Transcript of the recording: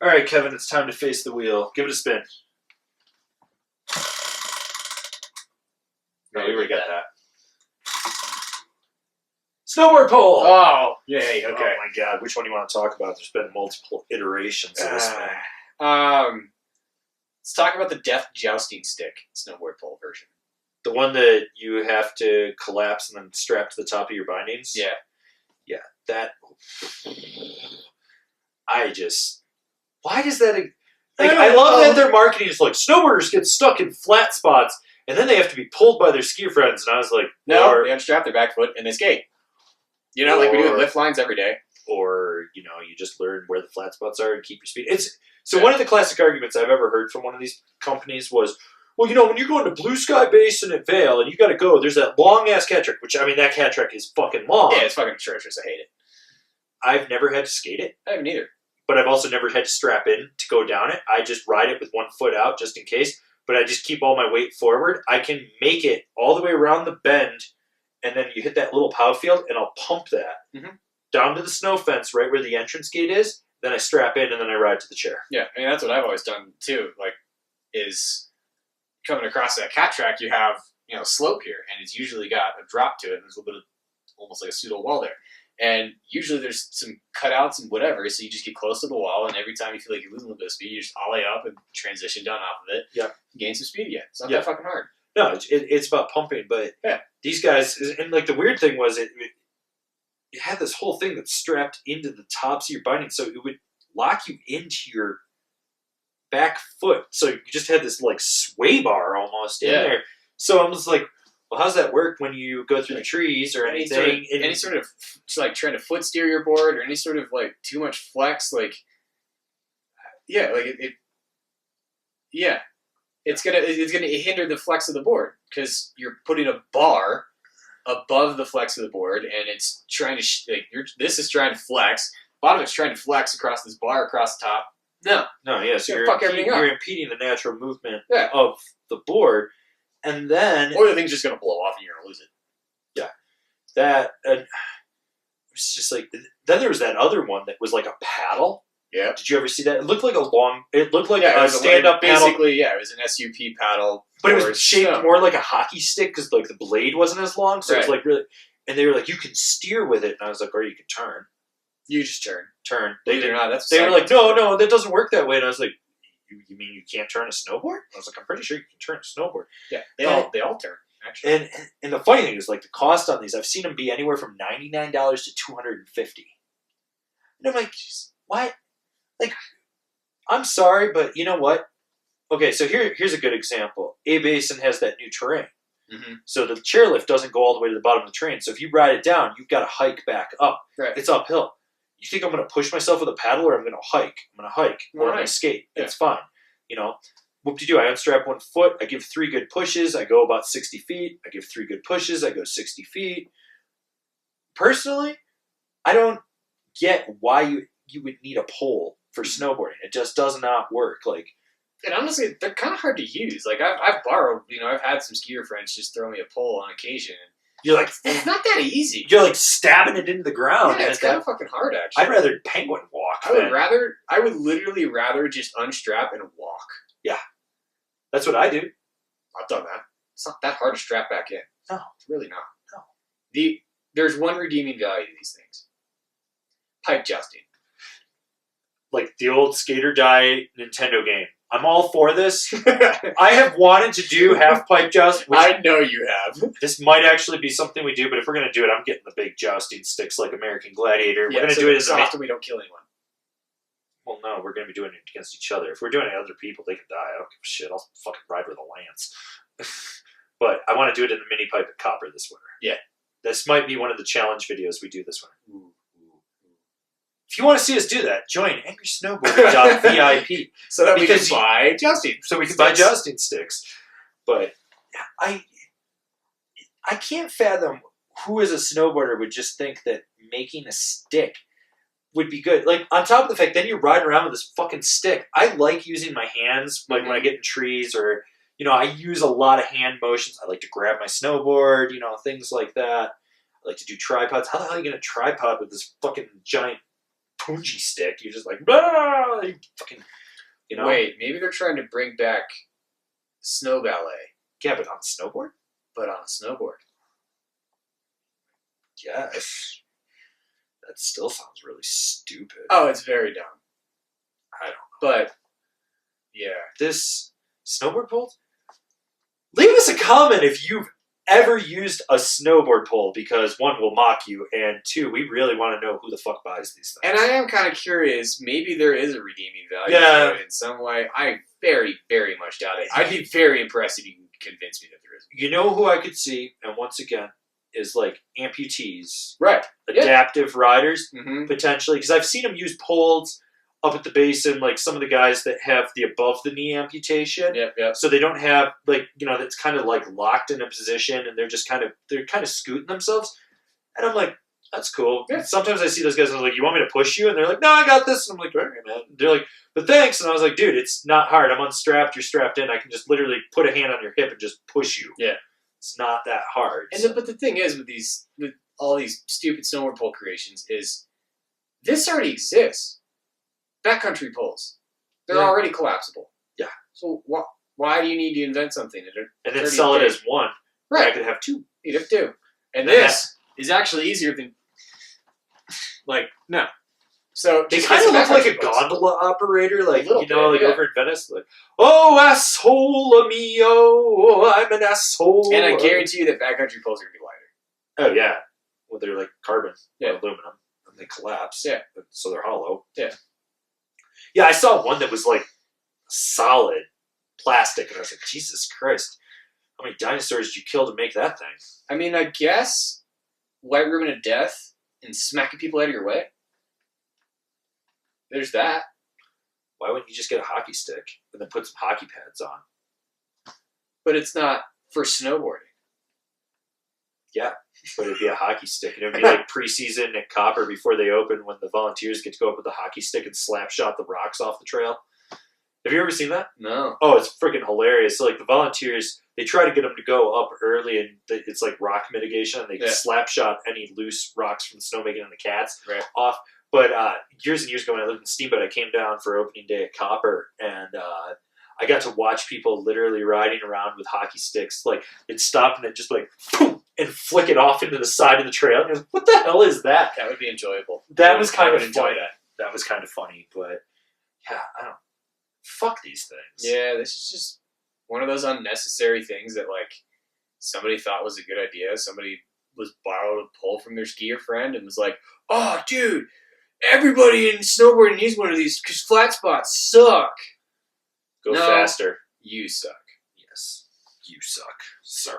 All right, Kevin, it's time to face the wheel. Give it a spin. No, we already got that. Snowboard pole! Oh, yay, okay. Oh my god, which one do you want to talk about? There's been multiple iterations of this thing. Let's talk about the death jousting stick snowboard pole version. The one that you have to collapse and then strap to the top of your bindings? Yeah. Yeah, that... Why does that... I love that their marketing is like, snowboarders get stuck in flat spots, and then they have to be pulled by their skier friends, and I was like... No, they unstrap their back foot and they skate. You know, like we do with lift lines every day. Or, you just learn where the flat spots are and keep your speed. One of the classic arguments I've ever heard from one of these companies was, well, when you're going to Blue Sky Basin at Vail and you got to go, there's that long-ass cat track, which, that cat track is fucking long. Yeah, it's fucking atrocious. I hate it. I've never had to skate it. I haven't either. But I've also never had to strap in to go down it. I just ride it with one foot out just in case, but I just keep all my weight forward. I can make it all the way around the bend, and then you hit that little pow field, and I'll pump that down to the snow fence right where the entrance gate is. Then I strap in, and then I ride to the chair. Yeah, that's what I've always done too. Is coming across that cat track, you have slope here, and it's usually got a drop to it, and there's a little bit of almost like a pseudo wall there. And usually there's some cutouts and whatever, so you just get close to the wall, and every time you feel like you're losing a little bit of speed, you just ollie up and transition down off of it. Yeah, gain some speed again. It's not that fucking hard. No, it's about pumping, but these guys, and the weird thing was it had this whole thing that's strapped into the tops of your binding, so it would lock you into your back foot. So you just had this sway bar almost in there. So I was like, well, how's that work when you go through the trees or anything? Any sort of trying to foot steer your board or any sort of too much flex, it's gonna hinder the flex of the board because you're putting a bar above the flex of the board, and it's trying to this is trying to flex. Bottom it's trying to flex across this bar across the top. No, yeah. So you're impeding the natural movement of the board. And then... Or the thing's just going to blow off and you're going to lose it. Yeah. That... it was just Then there was that other one that was like a paddle. Yeah. Did you ever see that? It looked like a stand-up paddle. Basically, it was an SUP paddle. But it was shaped more like a hockey stick because the blade wasn't as long. So it was really... And they were like, you can steer with it. And I was like, or you can turn. You just turn. They were like, no, that doesn't work that way. And I was like... You mean you can't turn a snowboard? I was like, I'm pretty sure you can turn a snowboard. Yeah, they all turn, actually. And the funny thing is, the cost on these, I've seen them be anywhere from $99 to $250. And I'm like, what? I'm sorry, but you know what? Okay, so here's a good example. A-Basin has that new terrain. Mm-hmm. So the chairlift doesn't go all the way to the bottom of the terrain. So if you ride it down, you've got to hike back up. Right. It's uphill. You think I'm going to push myself with a paddle or I'm going to hike? I'm going to hike or I'm going to skate. Yeah. It's fine. Whoop-de-doo. I unstrap one foot. I give 3 good pushes. I go about 60 feet. I give 3 good pushes. I go 60 feet. Personally, I don't get why you would need a pole for snowboarding. It just does not work. And honestly, they're kind of hard to use. I've borrowed, I've had some skier friends just throw me a pole on occasion. You're like, it's not that easy. You're stabbing it into the ground. Yeah, it's kind of fucking hard, actually. I'd rather penguin walk. I would literally rather just unstrap and walk. Yeah. That's what I do. I've done that. It's not that hard to strap back in. No. It's really not. No. There's one redeeming value to these things. Pipe jousting. Like the old skate or die Nintendo game. I'm all for this. I have wanted to do half pipe joust. I know you have. This might actually be something we do, but if we're going to do it, I'm getting the big jousting sticks like American Gladiator. We're going to do it as often we don't kill anyone. Well, no, we're going to be doing it against each other. If we're doing it with other people, they can die. I don't give a shit. I'll fucking ride with a lance. But I want to do it in the mini pipe at Copper this winter. Yeah. This might be one of the challenge videos we do this winter. Ooh. If you want to see us do that, join Angrysnowboarder.vip. So that we can buy jousting. So we can buy jousting sticks. But I can't fathom who as a snowboarder would just think that making a stick would be good. On top of the fact, then you're riding around with this fucking stick. I like using my hands, when I get in trees or, I use a lot of hand motions. I like to grab my snowboard, things like that. I like to do tripods. How the hell are you going to tripod with this fucking giant punji stick. You're just like, blah, you fucking, Wait, maybe they're trying to bring back snow ballet. Yeah, but on a snowboard? But on a snowboard. Yes. That still sounds really stupid. Oh, it's very dumb. I don't know. But, yeah. This snowboard pole? Leave us a comment if you've ever used a snowboard pole, because one, we'll mock you, and two, we really want to know who the fuck buys these things. And I am kind of curious, maybe there is a redeeming value to it in some way. I very, very much doubt it. I'd be very impressed if you can convince me that there is. You know who I could see, and once again, is like amputees. Right. Adaptive riders, Mm-hmm. potentially, because I've seen them use poles up at the basin, like some of the guys that have the above the knee amputation. Yep. So they don't have that's kind of like locked in a position, and they're kind of scooting themselves. And I'm like, that's cool. Yeah. Sometimes I see those guys and I'm like, you want me to push you? And they're like, no, I got this. And I'm like, all right, man. They're like, but thanks. And I was like, dude, it's not hard. I'm unstrapped. You're strapped in. I can just literally put a hand on your hip and just push you. Yeah. It's not that hard. And but the thing is with all these stupid snowboard pole creations is this already exists. Backcountry poles. They're already collapsible. Yeah. So why do you need to invent something? And then sell it as one. Right. I could have two. You'd have two. And this is actually easier than no. So they kind of look like a gondola operator, like over in Venice. Like, oh, asshole mio, I'm an asshole. And I guarantee you that backcountry poles are gonna be lighter. Oh yeah, well they're like carbon or aluminum, and they collapse. Yeah, so they're hollow. Yeah, yeah. I saw one that was like solid plastic, and I was like, Jesus Christ, how many dinosaurs did you kill to make that thing? I mean, I guess white ribbon of death and smacking people out of your way. There's that. Why wouldn't you just get a hockey stick and then put some hockey pads on? But it's not for snowboarding. Yeah, but it'd be a hockey stick. And it would be like preseason at Copper before they open, when the volunteers get to go up with a hockey stick and slap shot the rocks off the trail. Have you ever seen that? No. Oh, it's freaking hilarious. So like the volunteers, they try to get them to go up early, and it's like rock mitigation. And they slap shot any loose rocks from the snowmaking and the cats off. But years and years ago when I lived in Steamboat, I came down for opening day at Copper, and I got to watch people literally riding around with hockey sticks. Like, they'd stop and they'd just like, boom, and flick it off into the side of the trail. And what the hell is that? That would be enjoyable. That was kind of funny. That was kind of funny, but yeah, I don't. Fuck these things. Yeah, this is just one of those unnecessary things that like somebody thought was a good idea. Somebody was borrowed a pole from their skier friend and was like, "Oh, dude, everybody in snowboarding needs one of these because flat spots suck." Go faster. You suck. Yes, you suck, sir.